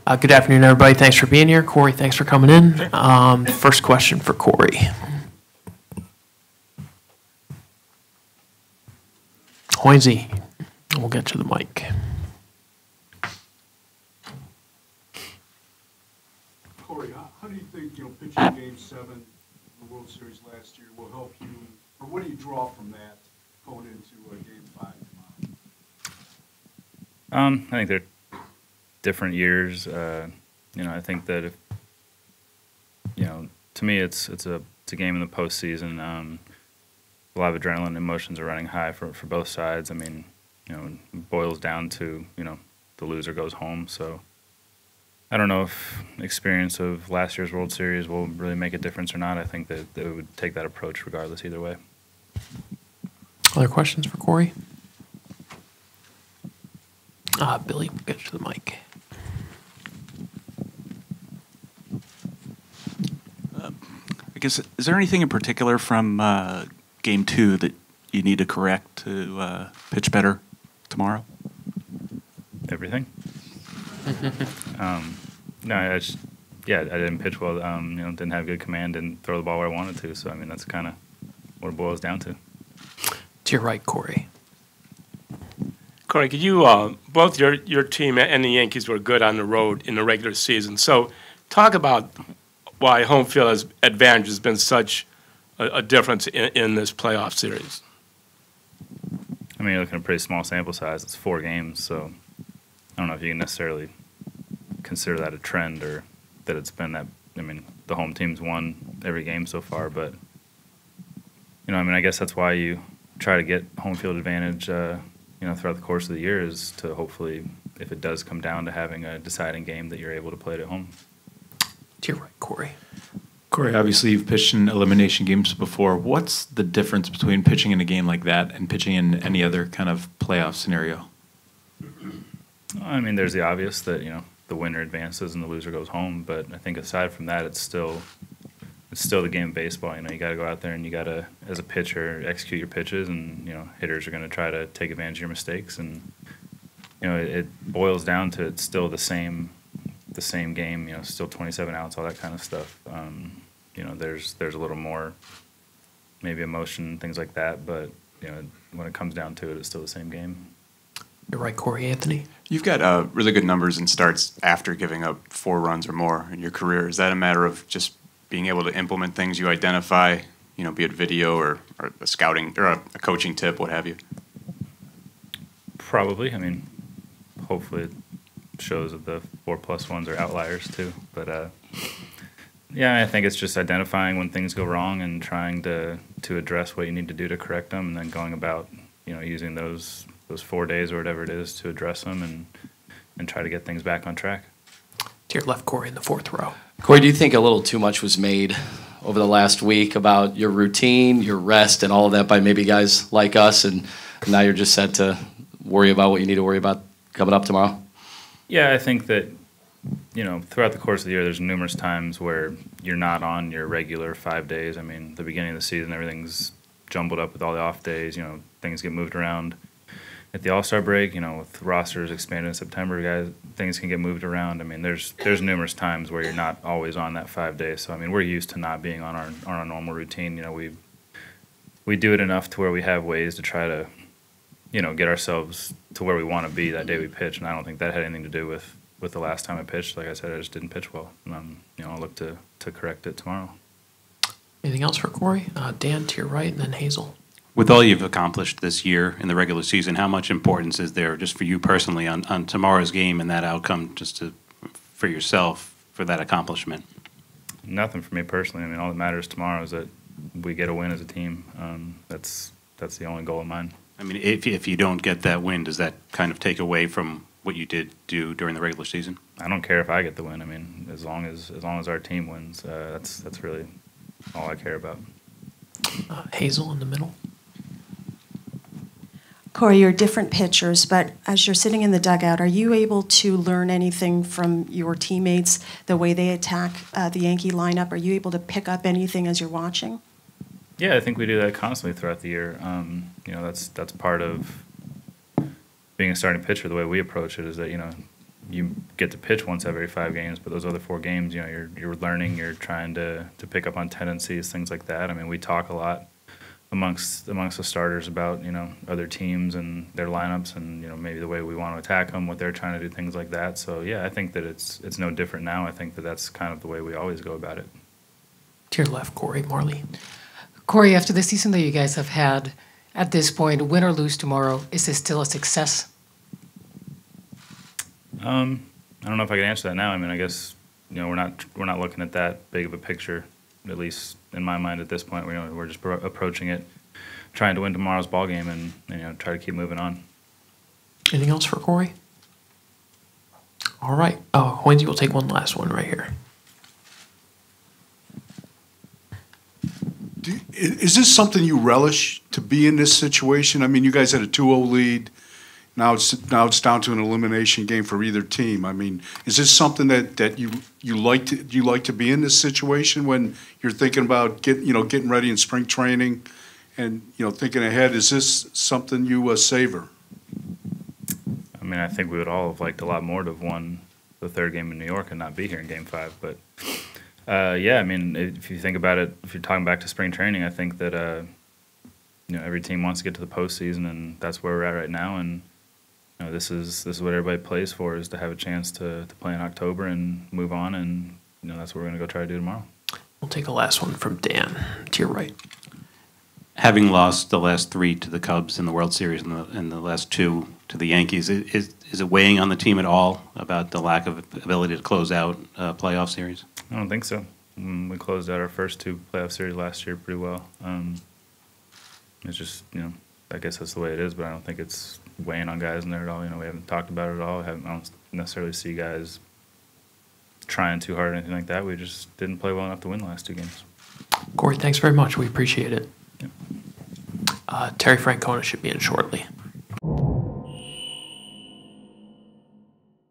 Good afternoon, everybody. Thanks for being here. Corey, thanks for coming in. First question for Corey. Hoynesy, we'll get you the mic. Corey, how do you think pitching Game 7 in the World Series last year will help you, or what do you draw from that going into Game 5 tomorrow? I think they're different years. I think that if, to me, it's a game in the postseason. A lot of adrenaline and emotions are running high for both sides. I mean, it boils down to, the loser goes home. So I don't know if experience of last year's World Series will really make a difference or not. I think that they would take that approach regardless either way. Other questions for Corey? Billy, we'll get you the mic. I guess, is there anything in particular from Game 2 that you need to correct to pitch better tomorrow? Everything. No, I didn't pitch well. Didn't have good command, didn't throw the ball where I wanted to. So, I mean, that's kind of what it boils down to. To your right, Corey. Corey, could you, both your team and the Yankees were good on the road in the regular season. So talk about why home field advantage has been such a difference in this playoff series. I mean, you're looking at a pretty small sample size. It's 4 games, so I don't know if you can necessarily consider that a trend or that it's been that. I mean, the home team's won every game so far, but I guess that's why you try to get home field advantage, throughout the course of the year, is to hopefully, if it does come down to having a deciding game, that you're able to play it at home. To your right, Corey. Corey, obviously you've pitched in elimination games before. What's the difference between pitching in a game like that and pitching in any other kind of playoff scenario? I mean, there's the obvious that, the winner advances and the loser goes home, but I think aside from that, it's still the game of baseball. You got to go out there and you got to, as a pitcher, execute your pitches, and hitters are going to try to take advantage of your mistakes, and it boils down to it's still the same game. Still 27 outs, all that kind of stuff. There's a little more maybe emotion, things like that, but when it comes down to it, it's still the same game. You're right, Corey. Anthony. You've got really good numbers in starts after giving up 4 runs or more in your career. Is that a matter of just being able to implement things you identify, be it video or a scouting or a coaching tip, what have you? Probably. I mean, hopefully it shows that the 4+ ones are outliers too. But I think it's just identifying when things go wrong and trying to address what you need to do to correct them, and then going about using those 4 days or whatever it is to address them and try to get things back on track. To your left, Corey, in the 4th row. Corey, do you think a little too much was made over the last week about your routine, your rest, and all of that by maybe guys like us, and now you're just set to worry about what you need to worry about coming up tomorrow? Yeah, I think that, throughout the course of the year, there's numerous times where you're not on your regular 5 days. I mean, the beginning of the season, everything's jumbled up with all the off days. Things get moved around. At the All-Star break, with rosters expanded in September, things can get moved around. I mean, there's numerous times where you're not always on that 5 days. So, I mean, we're used to not being on our normal routine. We do it enough to where we have ways to try to, get ourselves to where we want to be that day we pitch. And I don't think that had anything to do with the last time I pitched. Like I said, I just didn't pitch well. And, I'll look to correct it tomorrow. Anything else for Corey? Dan, to your right, and then Hazel. With all you've accomplished this year in the regular season, how much importance is there just for you personally on tomorrow's game and that outcome, for yourself, for that accomplishment? Nothing for me personally. I mean, all that matters tomorrow is that we get a win as a team. That's the only goal of mine. I mean, if you don't get that win, does that kind of take away from what you did do during the regular season? I don't care if I get the win. I mean, as long as our team wins, that's really all I care about. Hazel in the middle. Corey, you're different pitchers, but as you're sitting in the dugout, are you able to learn anything from your teammates, the way they attack the Yankee lineup? Are you able to pick up anything as you're watching? Yeah, I think we do that constantly throughout the year. That's part of being a starting pitcher. The way we approach it is that you get to pitch once every 5 games, but those other 4 games, you know, you're learning, you're trying to pick up on tendencies, things like that. I mean, we talk a lot amongst the starters about, you know, other teams and their lineups and, you know, maybe the way we want to attack them, what they're trying to do, things like that. So yeah, I think that it's no different now. I think that that's kind of the way we always go about it. To your left, Corey, Marley. Corey, after the season that you guys have had, at this point, win or lose tomorrow, is this still a success? I don't know if I can answer that now. I mean, I guess, you know, we're not looking at that big of a picture, at least in my mind at this point. We're just approaching it, trying to win tomorrow's ball game, and you know, try to keep moving on. Anything else for Corey? All right. Oh, Wendy will take one last one right here. Is this something you relish, to be in this situation? I mean, you guys had a 2-0 lead. Now it's down to an elimination game for either team. I mean, is this something that you like to be in this situation when you're thinking about getting ready in spring training, and thinking ahead? Is this something you savor? I mean, I think we would all have liked a lot more to have won the 3rd game in New York and not be here in Game 5. But yeah, I mean, if you think about it, if you're talking back to spring training, I think that you know, every team wants to get to the postseason, and that's where we're at right now. And you know, this is what everybody plays for, is to have a chance to play in October and move on, and you know, that's what we're going to go try to do tomorrow. We'll take a last one from Dan, to your right. Having lost the last 3 to the Cubs in the World Series and the last 2 to the Yankees, is it weighing on the team at all about the lack of ability to close out a playoff series? I don't think so. We closed out our first 2 playoff series last year pretty well. It's just, you know, I guess that's the way it is, but I don't think it's weighing on guys in there at all. You know, we haven't talked about it at all. I don't necessarily see guys trying too hard or anything like that. We just didn't play well enough to win the last 2 games. Corey, thanks very much. We appreciate it. Yeah. Terry Francona should be in shortly.